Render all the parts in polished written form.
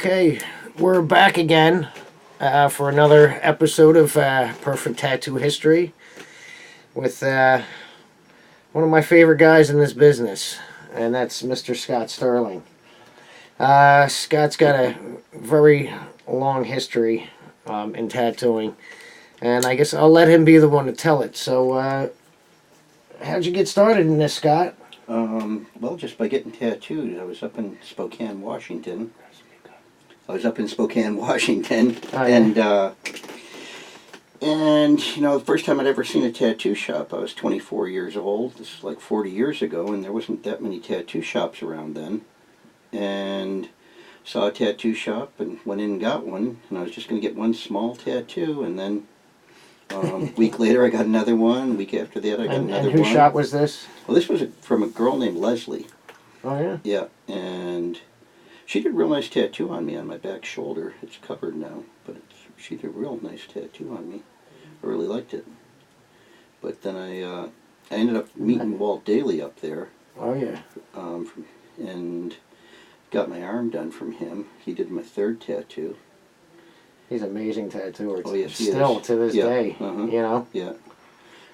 Okay, we're back again for another episode of Perfect Tattoo History with one of my favorite guys in this business, and that's Mr. Scott Sterling. Scott's got a very long history in tattooing, and I guess I'll let him be the one to tell it. So, how'd you get started in this, Scott? Well, just by getting tattooed. I was up in Spokane, Washington. And the first time I'd ever seen a tattoo shop, I was 24 years old. This is like 40 years ago, and there wasn't that many tattoo shops around then. And saw a tattoo shop and went in and got one, and I was just going to get one small tattoo, and then a week later I got another one. A week after that I got another one. And whose shop was this? Well, this was from a girl named Leslie. Oh, yeah? Yeah, and she did a real nice tattoo on me on my back shoulder. It's covered now, but she did a real nice tattoo on me. I really liked it. But then I ended up meeting Walt Daly up there. Oh, yeah. And got my arm done from him. He did my third tattoo. He's an amazing tattooer. Oh, yes, he Still is. to this day, uh-huh. you know? Yeah.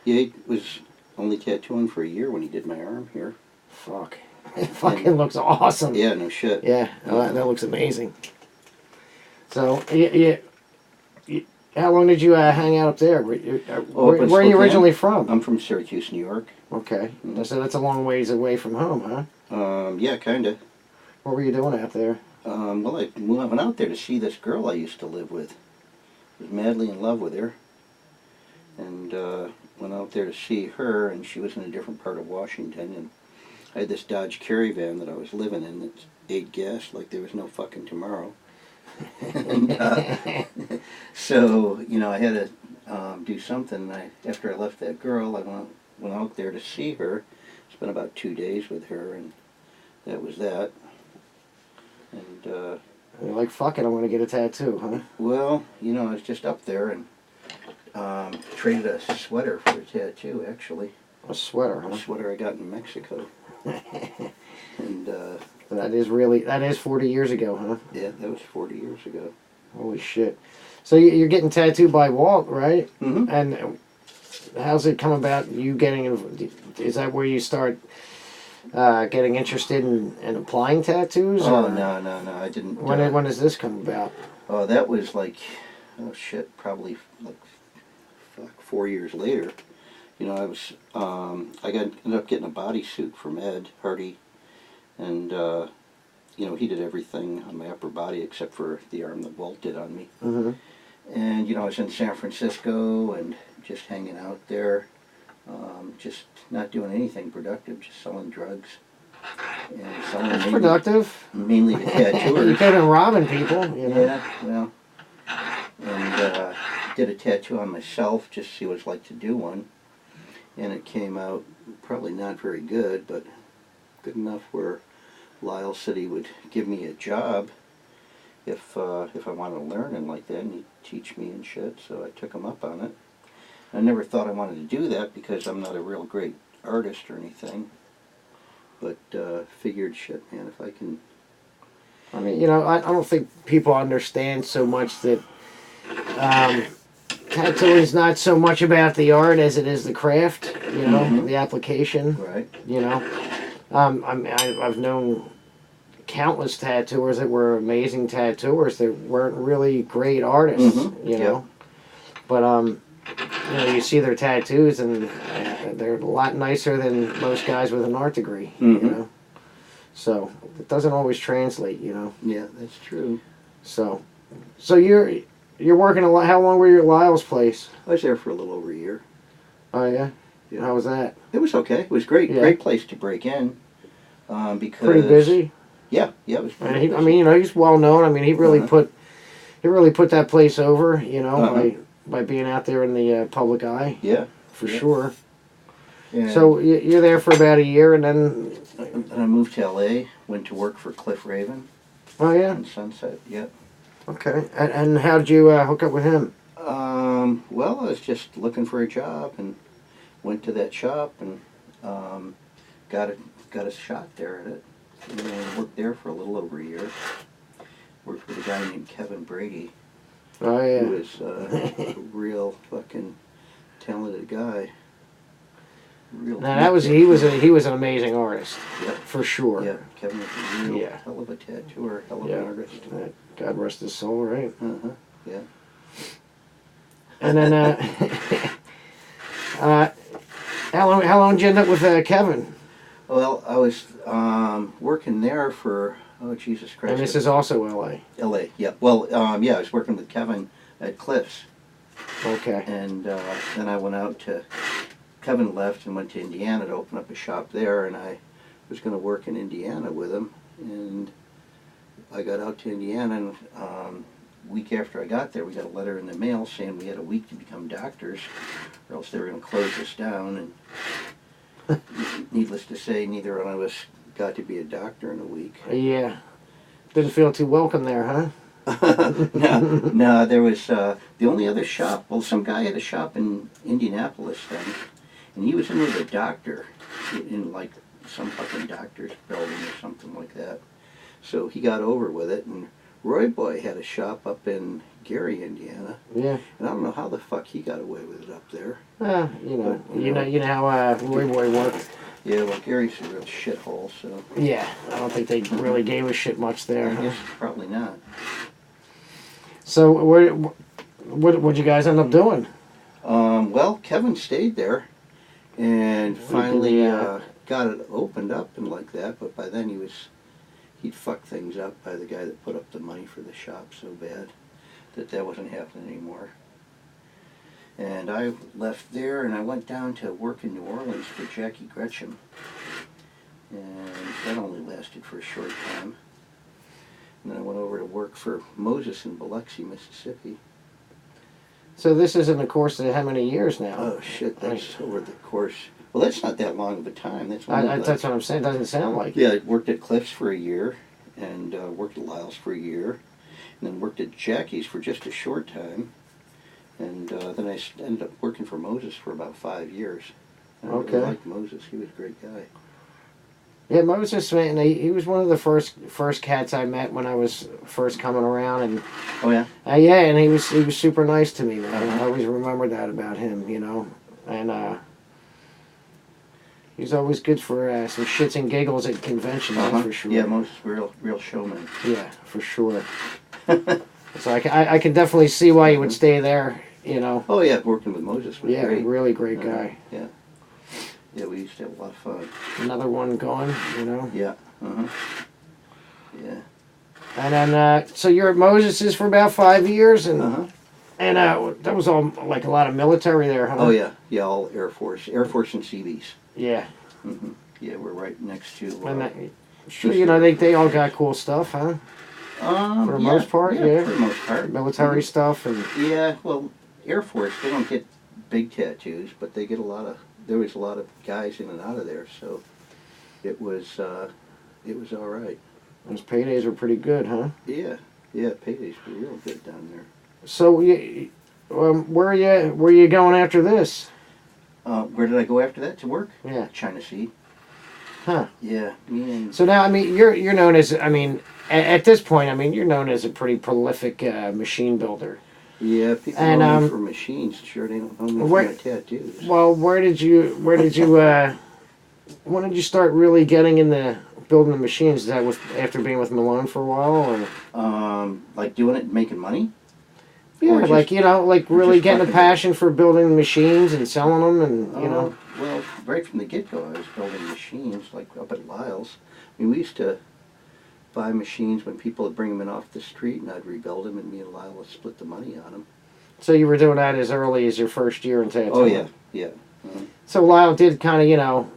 Yeah, he was only tattooing for a year when he did my arm here. Fuck. It fucking looks awesome. Yeah, no shit. Yeah, that looks amazing. So, how long did you hang out up there? Where are you originally from? I'm from Syracuse, New York. Okay. So that's a long ways away from home, huh? Yeah, kind of. What were you doing out there? Well, I went out there to see this girl I used to live with. I was madly in love with her. And went out there to see her, and she was in a different part of Washington. And I had this Dodge Caravan that I was living in that ate gas like there was no fucking tomorrow. And, so, I had to do something. After I left that girl, I went out there to see her. Spent about 2 days with her, and that was that. And you're like, fuck it, I'm going to get a tattoo, huh? Well, I was just up there and traded a sweater for a tattoo, actually. A sweater, huh? A sweater I got in Mexico. And that is 40 years ago, huh? Yeah, that was 40 years ago. Holy shit. So you're getting tattooed by Walt, right? Mm-hmm. And how's it come about, you getting, is that where you start getting interested in applying tattoos? Oh, no, I didn't. When does this come about? Oh, that was like, probably like 4 years later. I ended up getting a bodysuit from Ed Hardy, and he did everything on my upper body except for the arm that Walt did on me. Mm-hmm. And I was in San Francisco and just hanging out there, just not doing anything productive, just selling drugs. And selling That's productive. Mainly to tattooers. You've been robbing people, Yeah, well, and did a tattoo on myself just to see what it's like to do one. And it came out probably not very good, but good enough where Lyle said he would give me a job if I wanted to learn and like that, and he'd teach me and shit. So I took him up on it. I never thought I wanted to do that because I'm not a real great artist or anything. But figured, shit, man, if I can. I mean, I don't think people understand so much that tattooing is not so much about the art as it is the craft, Mm-hmm. the application. Right. I've known countless tattooers that were amazing tattooers that weren't really great artists, Yeah. But, you see their tattoos and they're a lot nicer than most guys with an art degree, So it doesn't always translate, Yeah, that's true. So you're working a lot. How long were you at Lyle's place? I was there for a little over a year. Oh, yeah? Yeah. How was that? It was okay. It was great. Yeah. Great place to break in. Because Pretty busy? Yeah, it was pretty busy. I mean, he's well known. I mean, he really put that place over, by being out there in the public eye. Yeah. For sure. And So you're there for about a year, and then... I moved to L.A., went to work for Cliff Raven. Oh, yeah? In Sunset, yeah. Okay. And how did you hook up with him? Well, I was just looking for a job and went to that shop and got a shot there at it. And I worked there for a little over a year. worked with a guy named Kevin Brady, Oh who yeah. was a real fucking talented guy. Real. Now that was he was an amazing artist, Yep. for sure. Yeah, Kevin was a real Yeah. hell of a tattooer, hell of Yeah. an artist. God rest his soul, right? Uh-huh. Yeah. And then, how long did you end up with Kevin? Well, I was working there for, oh, Jesus Christ. And this is also L.A. L.A., yeah. Well, yeah, I was working with Kevin at Cliffs. Okay. And then I went out to, Kevin left and went to Indiana to open up a shop there, and I was going to work in Indiana with him. And I got out to Indiana, and a week after I got there, we got a letter in the mail saying we had a week to become doctors, or else they were going to close us down. And needless to say, neither one of us got to be a doctor in a week. Yeah. Didn't feel too welcome there, huh? No, there was the only other shop. Well, some guy had a shop in Indianapolis then, and he was in with a doctor in like some fucking doctor's building or something like that. So he got over with it, and Roy Boy had a shop up in Gary, Indiana. Yeah. And I don't know how the fuck he got away with it up there. You know how Roy Boy worked. Yeah, well, Gary's a real shithole, so. Yeah, I don't think they really gave a shit much there. I Huh? guess probably not. So what'd you guys end up doing? Well, Kevin stayed there, and finally Yeah. got it opened up and like that. But by then he'd fucked things up by the guy that put up the money for the shop so bad that wasn't happening anymore. And I left there, and I went down to work in New Orleans for Jackie Gretchen, and that only lasted for a short time. And then I went over to work for Moses in Biloxi, Mississippi. So this is in the course of how many years now? Oh shit, that's over the course. Well, that's not that long of a time. That's only That's what I'm saying. Doesn't sound like. Yeah, I worked at Cliffs for a year, and worked at Lyle's for a year, and then worked at Jackie's for just a short time, and then I ended up working for Moses for about 5 years. And I Okay. really liked Moses. He was a great guy. Yeah, Moses, man, he was one of the first cats I met when I was first coming around, and Oh yeah. yeah, and he was super nice to me, man. I always remember that about him, and he's always good for some shits and giggles at conventions, that's for sure. Yeah, Moses, real showman. Yeah, for sure. So I can definitely see why you would stay there, Oh yeah, working with Moses was Yeah, great. really great guy. Yeah. Yeah, we used to have a lot of fun. Another one going, Yeah. Yeah. And then, so you're at Moses's for about 5 years, and Uh-huh. and that was all like a lot of military there, huh? Oh yeah. Yeah, all Air Force and Seabees. Yeah. Yeah, we're right next to. And sure, they all got cool stuff, huh? For the most part, yeah. For the most part. Military stuff and. Yeah, well, Air Force, they don't get big tattoos, but they get there was a lot of guys in and out of there, so it was all right. Those paydays were pretty good, huh? Yeah, paydays were real good down there. So, where are you going after this? Where did I go after that to work? Yeah. China Sea. Huh. Yeah, me and... So now, you're known as, at this point, you're known as a pretty prolific machine builder. Yeah, people know me for machines. Sure, they don't know me for my tattoos. Well, when did you start really getting into building the machines? Is that after being with Malone for a while, or? Like doing it and making money? Yeah, just, like really getting a fucking passion for building machines and selling them, and Well, right from the get-go, I was building machines, like up at Lyle's. We used to buy machines when people would bring them in off the street, and I'd rebuild them, and me and Lyle would split the money on them. So you were doing that as early as your first year in tattooing? Oh yeah, yeah. Mm-hmm. So Lyle did kind of,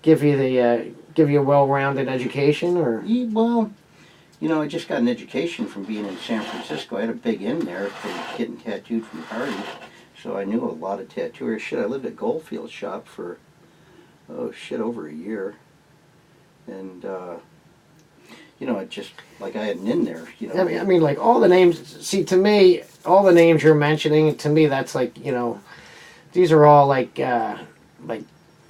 give you a well-rounded education, or? Well, I just got an education from being in San Francisco. I had a big in there from getting tattooed from parties, so I knew a lot of tattooers. Shit, I lived at Goldfield's shop for, over a year. And, I just, like I had an in there, like all the names, see, to me, all the names you're mentioning, to me, that's like, these are all like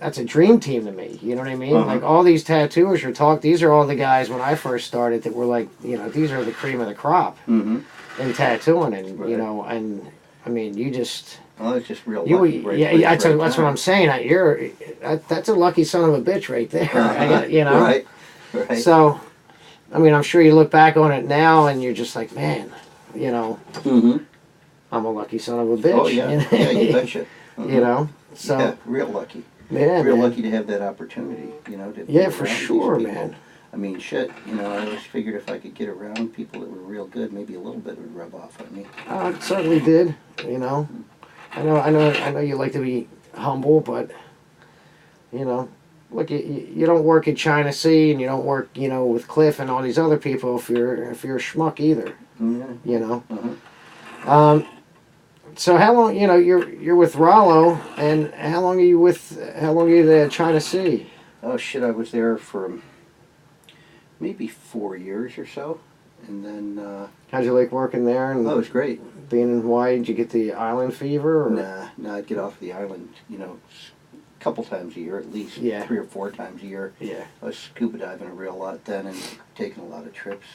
that's a dream team to me. You know what I mean? Uh-huh. Like all these tattooers you're talking, these are all the guys when I first started that were like, these are the cream of the crop Mm-hmm. in tattooing, and Right. and I mean, you just. Well, it's just real You, lucky. Right yeah, place, that's, right that's what time. I'm saying. That's a lucky son of a bitch right there. Right. Right. So, I mean, I'm sure you look back on it now and you're just like, man, Mm-hmm. I'm a lucky son of a bitch. Oh yeah. Yeah, you betcha. Mm-hmm. So Yeah, real lucky. yeah, Real man. lucky to have that opportunity. To be Yeah, for around these sure, people. man. I mean, shit. I always figured if I could get around people that were real good, maybe a little bit would rub off on me. It certainly did. I know you like to be humble, but look, you don't work at China Sea and you don't work, with Cliff and all these other people if you're a schmuck either. Yeah. Uh-huh. So how long, you're with Rollo, and how long are you at China Sea? Oh shit! I was there for maybe 4 years or so, and then. How'd you like working there and Oh, it was great. being in Hawaii? Did you get the island fever? Or? Nah, I'd get off the island, a couple times a year at least. Yeah. 3 or 4 times a year. Yeah. I was scuba diving a real lot then and taking a lot of trips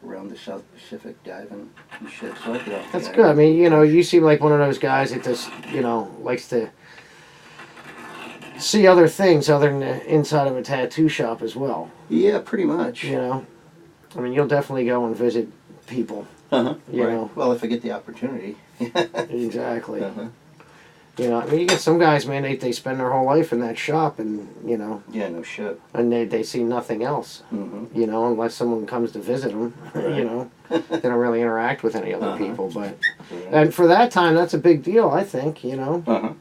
around the South Pacific diving and shit. So I get off That's the good. I island. mean, you seem like one of those guys that just, likes to see other things other than the inside of a tattoo shop as well. Yeah, pretty much. I mean, you'll definitely go and visit people. Uh-huh. You right. know. Well, if I get the opportunity. Exactly. Uh-huh. I mean, you get some guys, man, they spend their whole life in that shop and, Yeah, no shit. and they see nothing else, Mm-hmm. Unless someone comes to visit them, Right. They don't really interact with any other Uh-huh. people. But Right. and for that time, that's a big deal, I think, Uh-huh.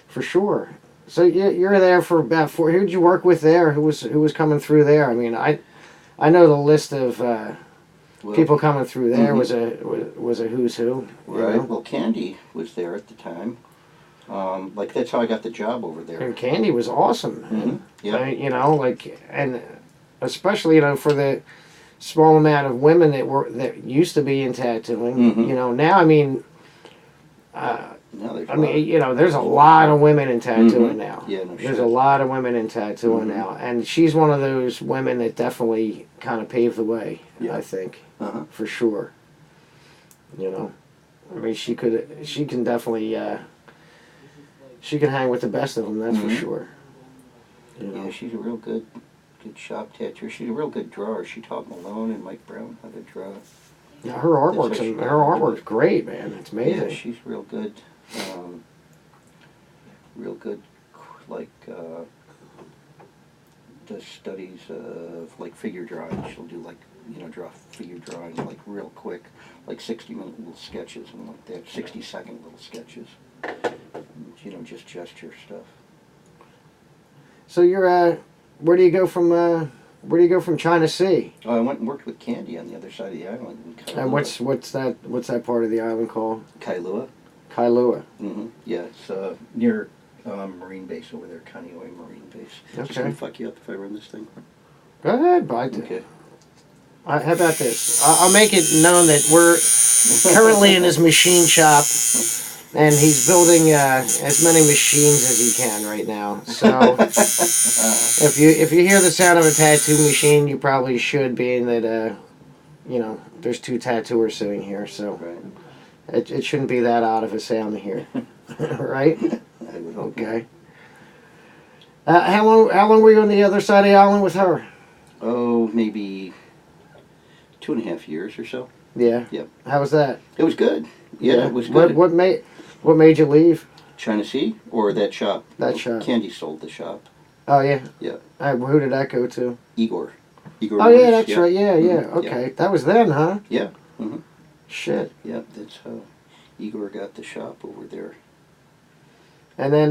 for sure. So you're there for about 4. Who did you work with there? Who was coming through there? I mean, I know the list of Well, people coming through there Mhm. was a who's who. Right. Well, Candy was there at the time. That's how I got the job over there. And Candy was awesome. Mm-hmm. Yeah. And especially for the small amount of women that used to be in tattooing. Mhm. Now I mean, Now there's I mean, there's a lot of women in tattooing Mhm. now. Yeah, no There's shit. a lot of women in tattooing Mhm. now, and she's one of those women that definitely kind of paved the way. Yeah. I think Uh-huh. for sure. I mean, she can definitely, she can hang with the best of them. That's for Mhm. sure. Yeah, she's a real good shop tattooer. She's a real good drawer. She taught Malone and Mike Brown how to draw. Yeah, her artwork's That's what she- her artwork's great, man. It's amazing. Yeah, she's real good. Real good, does studies of figure drawing. She'll do draw figure drawing real quick, 60-minute little sketches and like that, 60-second little sketches. Just gesture stuff. So you're where do you go from China Sea? Oh, I went and worked with Candy on the other side of the island in Kailua. And what's that part of the island called? Kailua. Kailua. Mm-hmm. Yeah, it's near Marine Base over there, Kaneohe Marine Base. Just Okay. gonna fuck you up if I run this thing. Go ahead, bud. Okay. How about this? I'll make it known that we're currently in his machine shop, and he's building as many machines as he can right now. So if you hear the sound of a tattoo machine, you probably should, being that there's 2 tattooers sitting here, so Right. it shouldn't be that odd of a sound here, right? I would hope. Okay. How long were you on the other side of the island with her? Oh, maybe 2.5 years or so. Yeah. Yep. How was that? It was good. Yeah, it was good. What made you leave China Sea or that shop? that shop? Candy sold the shop. Oh yeah. Yeah. Who did that go to? Igor. Oh Motors, yeah, that's right. Yeah, yeah. Mhm. Okay, that was then, huh? Yeah. Mm-hmm. Shit. Yeah, that's how Igor got the shop over there. And then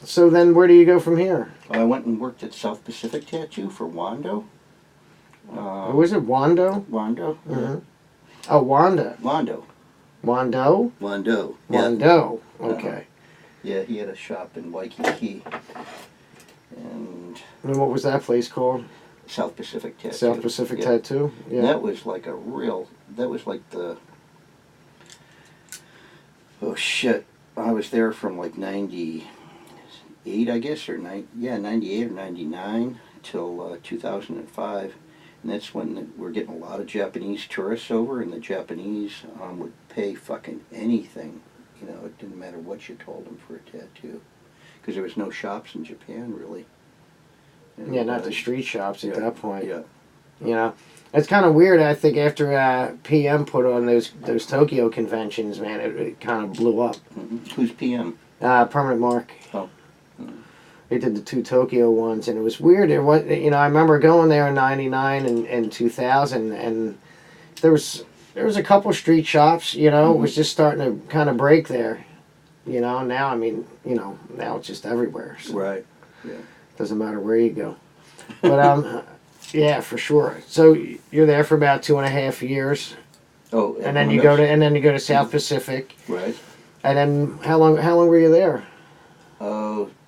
so then where do you go from here? I went and worked at South Pacific Tattoo for Wando. Who is it? Wando? Wando? Mm-hmm. Oh, Wanda. Wando. Wando? Wando. Yeah. Wando. Okay. Yeah, he had a shop in Waikiki. And And what was that place called? South Pacific Tattoo. South Pacific Yeah. Tattoo? Yeah. That was that was oh shit, I was there from 98 98, I guess, or 98 or 99 till 2005. And that's when we're getting a lot of Japanese tourists over, and the Japanese would pay fucking anything. You know, it didn't matter what you told them for a tattoo. Because there was no shops in Japan, really. And, Yeah, not the street shops at that point. Yeah. You know, it's kind of weird. I think after PM put on those Tokyo conventions, man, it kind of blew up. Mm-hmm. Who's PM? Permanent Mark. Oh. Mm-hmm. They did the 2 Tokyo ones, and it was weird. It was, you know, I remember going there in '99 and 2000, and there was a couple street shops. You know, it was just starting to kind of break there. You know, now I mean, you know, now it's just everywhere. So Right. Yeah. doesn't matter where you go. But yeah, for sure. So you're there for about 2.5 years, Oh. and then you go to South Pacific. Right. And then how long were you there?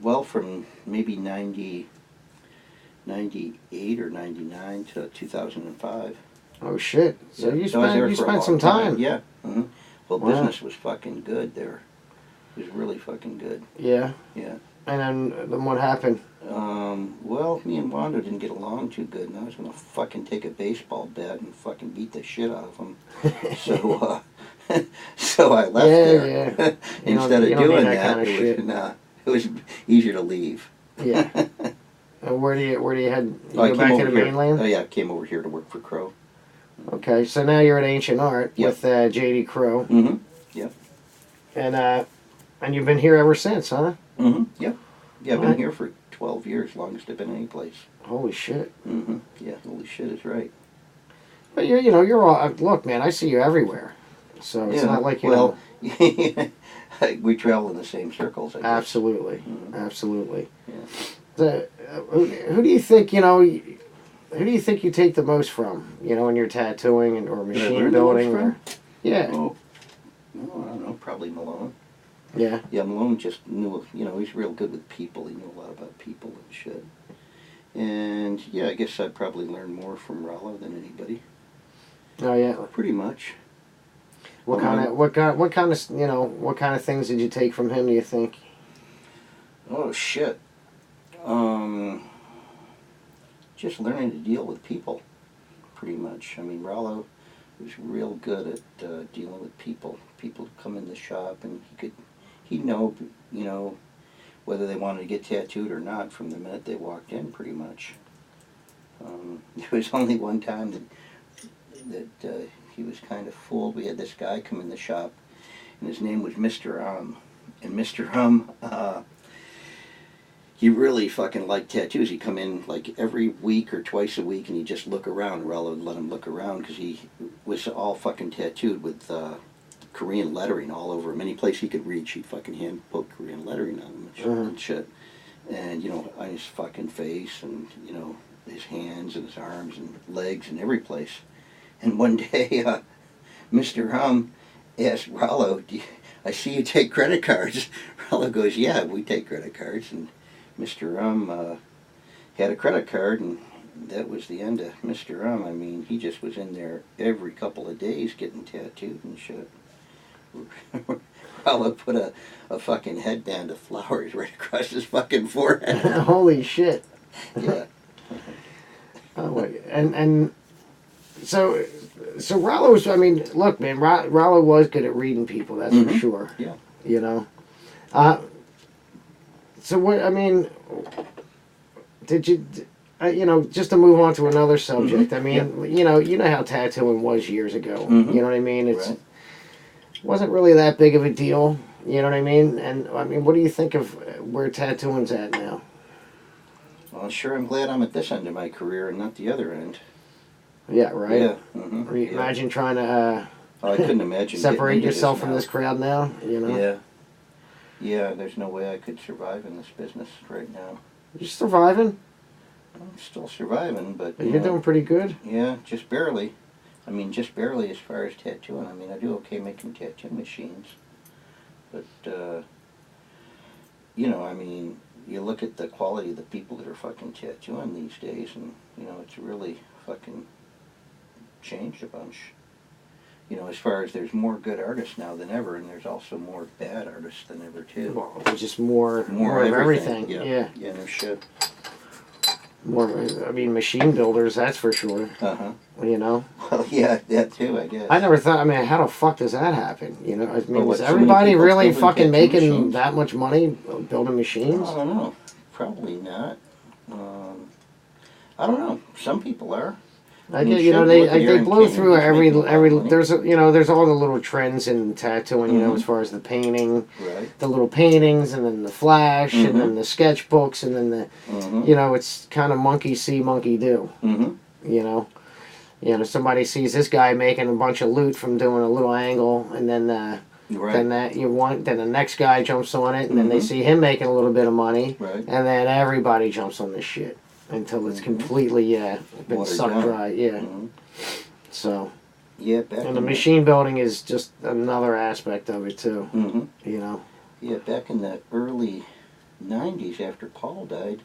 Well, from maybe 98 or 99 to 2005. Oh shit! So Yeah. you So I was there for a spent long some time. Yeah. Mm-hmm. Well, Wow. business was fucking good there. It was really fucking good. Yeah. Yeah. And then what happened? Well, me and Wanda didn't get along too good, and I was gonna fucking take a baseball bat and fucking beat the shit out of him. So, so I left there. Yeah. Instead of you don't doing need that, kind of it shit. was it was easier to leave. Yeah. And where do you head? You I go came back to over the here. mainland? Oh yeah, I came over here to work for Crow. Okay, so now you're at Ancient Art Yep. with JD Crow, Mm-hmm. Yep. and you've been here ever since, huh? Mm-hmm. Yep. Yeah, I've been Alright. here for 12 years, longest I've been any place. Holy shit! Mm-hmm. Yeah, holy shit is right. But you're all look, man. I see you everywhere, so it's not like you well, we travel in the same circles, I guess. Absolutely, Mhm. absolutely. Yeah. Who do you think Who do you think you take the most from? You know, in your tattooing or Did I machine learn the most building? from? Yeah, Oh, I don't know, probably Malone. yeah. Yeah, Malone just knew, he's real good with people. He knew a lot about people and shit. And, yeah, I guess I'd probably learn more from Rollo than anybody. Oh yeah. Pretty much. What kind of things did you take from him? Do you think? Oh, shit. Just learning to deal with people, pretty much. I mean, Rollo was real good at dealing with people. People would come in the shop, and he'd know, whether they wanted to get tattooed or not from the minute they walked in, pretty much. There was only one time that he was kind of fooled. We had this guy come in the shop, and his name was Mr. And Mr. He really fucking liked tattoos. He'd come in like every week or twice a week, and he'd just look around. Rollo would let him look around because he was all fucking tattooed with Korean lettering all over him. Any place he could reach, he'd fucking hand poke Korean lettering on him and shit. And, on his fucking face and, his hands and his arms and legs and every place. And one day, Mr. asked Rollo, I see you take credit cards. Rollo goes, yeah, we take credit cards. And Mr. Had a credit card, and that was the end of Mr. I mean, he just was in there every couple of days getting tattooed and shit. Rollo put a fucking headband of flowers right across his fucking forehead. Holy shit! Yeah. Oh, and so Rollo was. I mean, look, man, Rollo was good at reading people. That's for sure. Yeah. So what? I mean, did you? Just to move on to another subject. I mean, you know how tattooing was years ago. You know what I mean? It's wasn't really that big of a deal. You know what I mean? And I mean, what do you think of where tattooing's at now? Well, sure, I'm glad I'm at this end of my career and not the other end. Yeah, right. Yeah. Mm-hmm. Imagine trying to I couldn't imagine separate getting into yourself from now. this crowd now. You know. Yeah. Yeah, there's no way I could survive in this business right now. You're surviving. I'm still surviving, but You're doing pretty good. Yeah, just barely. I mean, just barely as far as tattooing. I mean, I do okay making tattoo machines. But, I mean, you look at the quality of the people that are fucking tattooing these days, and, it's really fucking changed a bunch. You know, as far as there's more good artists now than ever, and there's also more bad artists than ever too. Well, there's just more of everything. Yeah, no shit. More. I mean, machine builders. That's for sure. You know. Well, yeah, that too, I guess. I never thought. I mean, how the fuck does that happen? You know. I mean, is so everybody really building fucking tattoo making machines? that much money building machines? I don't know. Probably not. I don't know. Some people are. I get, you know, they blow through every there's there's all the little trends in tattooing, you know, as far as the painting, the little paintings, and then the flash, and then the sketchbooks, and then the, you know, it's kind of monkey see, monkey do. You know, somebody sees this guy making a bunch of loot from doing a little angle, and then then the next guy jumps on it, and then they see him making a little bit of money, and then everybody jumps on this shit. Until it's completely been watered sucked down. dry, So, back and the machine building is just another aspect of it too. You know. Yeah, back in the early '90s, after Paul died,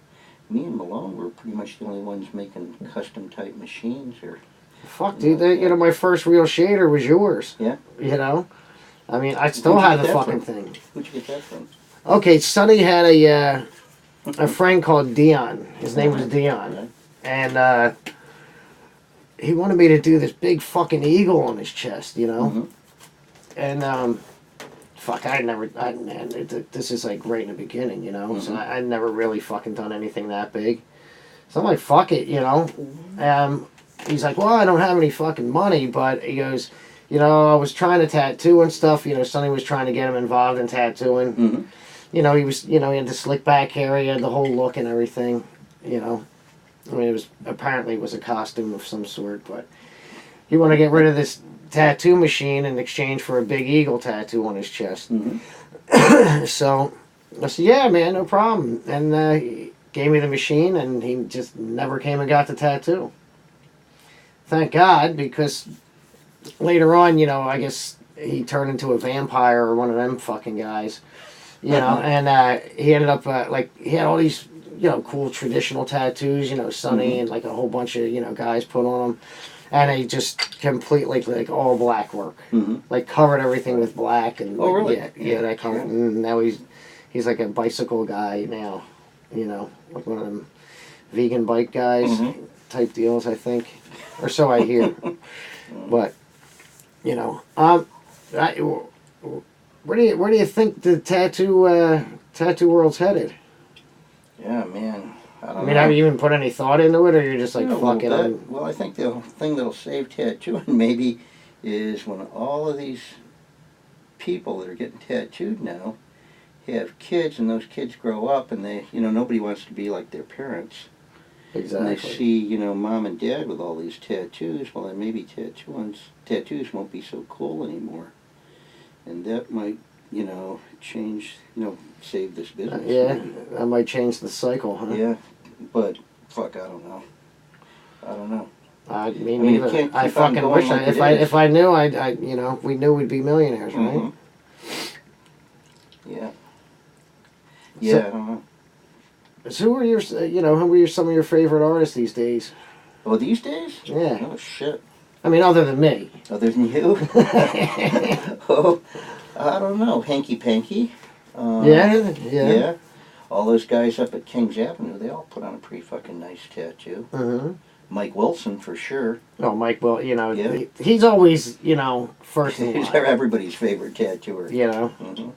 me and Malone were pretty much the only ones making custom type machines. Or fuck, dude, you know, my first real shader was yours. Yeah. You know, I mean, I still have the fucking thing. Where'd you get that from? Okay, Sonny had a friend called Dion. His name was Dion. And he wanted me to do this big fucking eagle on his chest, you know? And, fuck, this is like right in the beginning, you know? So I'd never really fucking done anything that big. So I'm like, fuck it, you know? He's like, well, I don't have any fucking money, but he goes, you know, I was trying to tattoo and stuff. You know, Sonny was trying to get him involved in tattooing. You know, he was, you know, he had the slick back hair, he had the whole look and everything, you know. I mean, apparently it was a costume of some sort, but he wanted to get rid of this tattoo machine in exchange for a big eagle tattoo on his chest. So I said, yeah, man, no problem. And he gave me the machine, and he just never came and got the tattoo. Thank God, because later on, you know, I guess he turned into a vampire or one of them fucking guys. You know, and he ended up, he had all these, you know, cool traditional tattoos, you know, Sonny and, like, a whole bunch of, you know, guys put on them. And he just completely, like, all black work. Like, covered everything with black. And oh, really? Yeah, that kind of, and now he's like a bicycle guy now, you know, like one of them vegan bike guys type deals, I think. Or so I hear. But, you know, where do you think the tattoo world's headed? Yeah, man. I don't know. Have you even put any thought into it, or you're just like, yeah, fuck it? Well, I think the thing that'll save tattooing maybe is when all of these people that are getting tattooed now have kids, and those kids grow up, and they, you know, nobody wants to be like their parents. Exactly. And they see, you know, mom and dad with all these tattoos. Well, then maybe tattoos won't be so cool anymore. And that might, you know, change, you know, save this business. Yeah, that might change the cycle, huh? Yeah, but, fuck, I don't know. I don't know. I mean, I fucking wish if I knew, you know, we knew we'd be millionaires, right? Yeah. Yeah, I don't know. So who were some of your favorite artists these days? Oh, these days? Yeah. Oh, shit. I mean, other than me. Other than you? Oh, I don't know. Hanky Panky. Yeah. All those guys up at Kings Avenue, they all put on a pretty fucking nice tattoo. Mike Wilson, for sure. Oh, Mike, well, you know, he's always, you know, first in line. He's everybody's favorite tattooer. You know?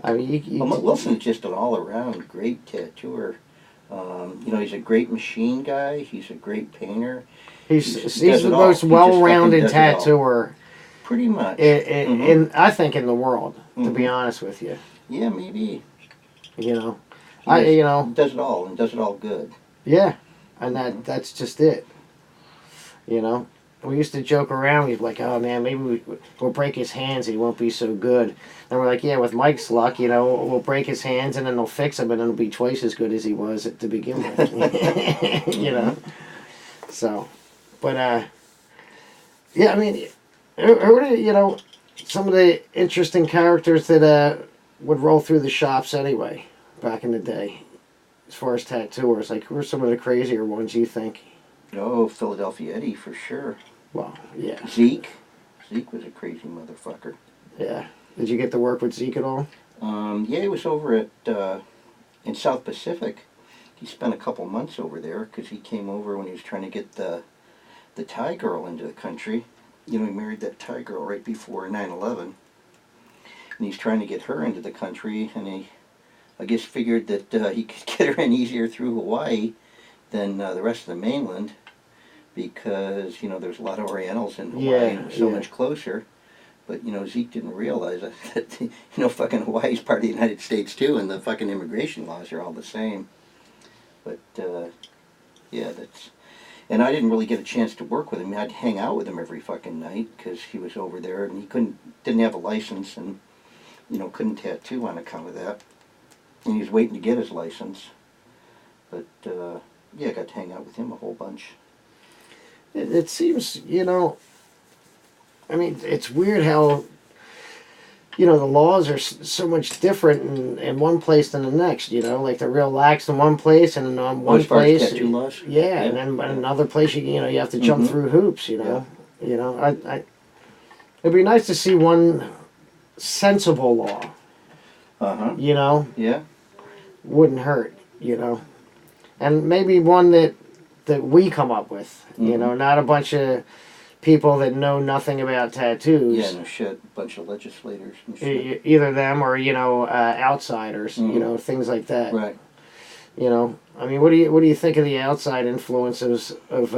I mean, Mike Wilson's just an all-around great tattooer. You know, he's a great machine guy. He's a great painter. He's the most well-rounded tattooer. Pretty much. I think in the world, to be honest with you. Yeah, maybe. You know, He does it all, and does it all good. Yeah, and that's just it. You know, we used to joke around. We'd be like, oh man, maybe we'll break his hands. He won't be so good. And we're like, yeah, with Mike's luck, you know, we'll break his hands, and then they'll fix him, and it'll be twice as good as he was to begin with. You know, so. But, yeah, I mean, who are, you know, some of the interesting characters that would roll through the shops anyway, back in the day, as far as tattooers? Like, who are some of the crazier ones you think? Oh, Philadelphia Eddie, for sure. Well, yeah. Zeke Zeke was a crazy motherfucker. Yeah. Did you get to work with Zeke at all? Yeah, he was over at in South Pacific. He spent a couple months over there because he came over when he was trying to get the Thai girl into the country. You know, he married that Thai girl right before 9/11, and he's trying to get her into the country. And he, I guess, figured that he could get her in easier through Hawaii than the rest of the mainland, because you know there's a lot of Orientals in Hawaii, and it was so much closer. But you know, Zeke didn't realize that you know fucking Hawaii's part of the United States too, and the fucking immigration laws are all the same. But yeah, that's. And I didn't really get a chance to work with him. I'd hang out with him every fucking night because he was over there and he didn't have a license, and you know couldn't tattoo on account of that. And he was waiting to get his license. But yeah, I got to hang out with him a whole bunch. It seems, you know, I mean, it's weird how, you know, the laws are so much different in one place than the next, you know, like they're real lax in one place, and in one as far as place, tattoo laws? yeah, and then in another place, you know, you have to jump through hoops, you know. You know, it'd be nice to see one sensible law. You know. Yeah. Wouldn't hurt, you know, and maybe one that we come up with, you know, not a bunch of people that know nothing about tattoos. Yeah, no shit. A bunch of legislators and shit. Either them or, you know, outsiders, you know, things like that. Right. You know, I mean, what do you think of the outside influences of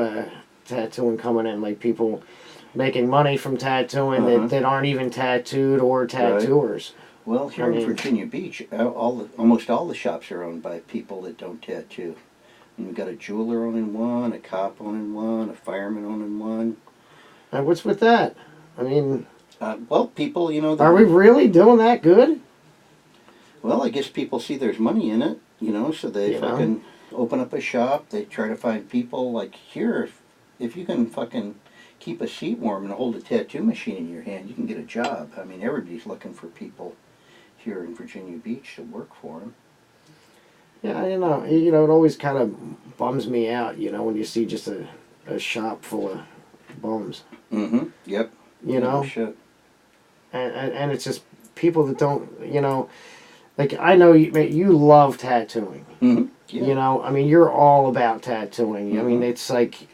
tattooing coming in? Like people making money from tattooing that aren't even tattooed or tattooers. Right. Well, here in Virginia Beach, almost all the shops are owned by people that don't tattoo. And we've got a jeweler owning one, a cop owning one, a fireman owning one. And what's with that? I mean... well, people, you know... Are we really doing that good? Well, I guess people see there's money in it, you know, so they fucking open up a shop. They try to find people like, here, if you can fucking keep a seat warm and hold a tattoo machine in your hand, you can get a job. I mean, everybody's looking for people here in Virginia Beach to work for them. Yeah, you know, it always kind of bums me out, you know, when you see just a shop full of bums. Yep. You know? Shit. And it's just people that don't, you know, like I know you love tattooing. Yeah. You know, I mean, you're all about tattooing. I mean, it's like,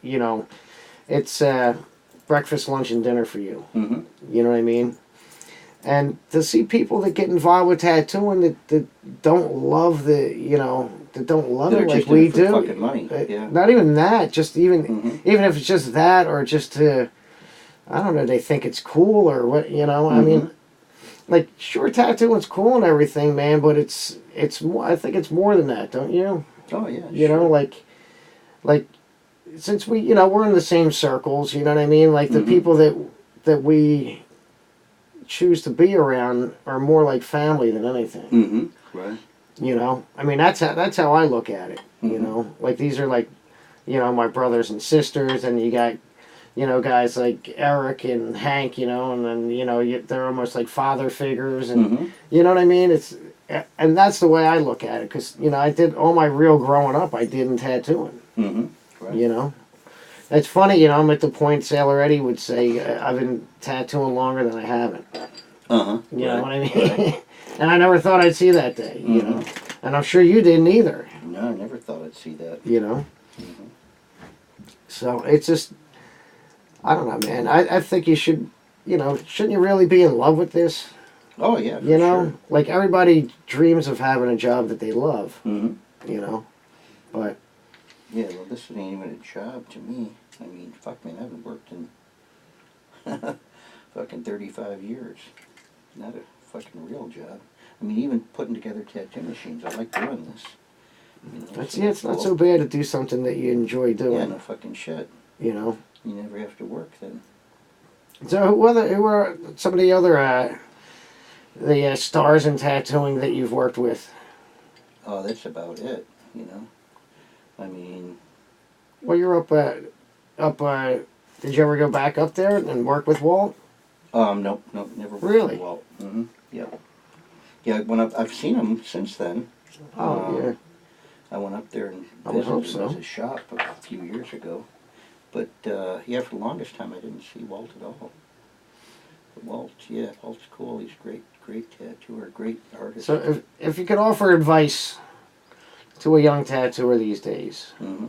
you know, it's breakfast, lunch, and dinner for you. You know what I mean? And to see people that get involved with tattooing that don't love you know, that don't love it like we do. Fucking money. Yeah. Not even that, just even if it's just that, or just to, I don't know, they think it's cool or what, you know. I mean, like, sure, tattooing's cool and everything, man, but it's more, I think it's more than that, don't you? Oh, yeah. You know, like, since we, you know, we're in the same circles, you know what I mean? Like, the people that we choose to be around are more like family than anything. Right. You know, I mean, that's how I look at it. You know, like these are like, you know, my brothers and sisters, and you got, you know, guys like Eric and Hank, you know, and then you know they're almost like father figures, and you know what I mean. And that's the way I look at it, because you know I did all my real growing up. I did in tattooing. Right. You know. It's funny, you know, I'm at the point Sailor Eddie would say, I've been tattooing longer than I haven't. You know what I mean? Right. And I never thought I'd see that day, you know. And I'm sure you didn't either. No, I never thought I'd see that. You know? So, it's just, I don't know, man. I think you should, you know, shouldn't you really be in love with this? Oh, yeah, you know? Sure. Like, everybody dreams of having a job that they love, you know? But... Yeah, well, this ain't even a job to me. I mean, fuck, man, I haven't worked in fucking 35 years. Not a fucking real job. I mean, even putting together tattoo machines, I like doing this. You know, it's not so bad to do something that you enjoy doing. Yeah, no fucking shit. You know? You never have to work then. So, who are some of the other stars in tattooing that you've worked with? Oh, that's about it, you know? I mean... Well, you're did you ever go back up there and work with Walt? Nope, never worked really? with Walt. Yeah. Yeah, I've seen him since then. Oh, yeah. I went up there and visited him as a shop a few years ago. But, yeah, for the longest time I didn't see Walt at all. Walt's cool. He's a great tattooer, great artist. So if you could offer advice to a young tattooer these days, Mm-hmm.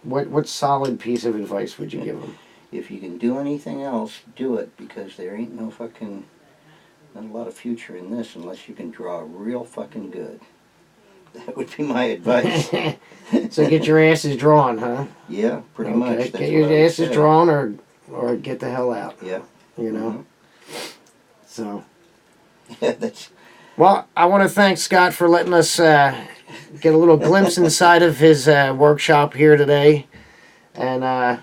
what solid piece of advice would you give him? If you can do anything else, do it, because there ain't not a lot of future in this unless you can draw real fucking good. That would be my advice. So get your asses drawn, huh? Yeah, pretty Okay. much. That's Get your what I would asses say. drawn or get the hell out. Yeah. You know? Mhm. So. Yeah, that's. Well, I want to thank Scott for letting us get a little glimpse inside of his workshop here today. And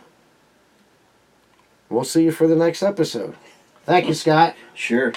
we'll see you for the next episode. Thank you, Scott. Sure.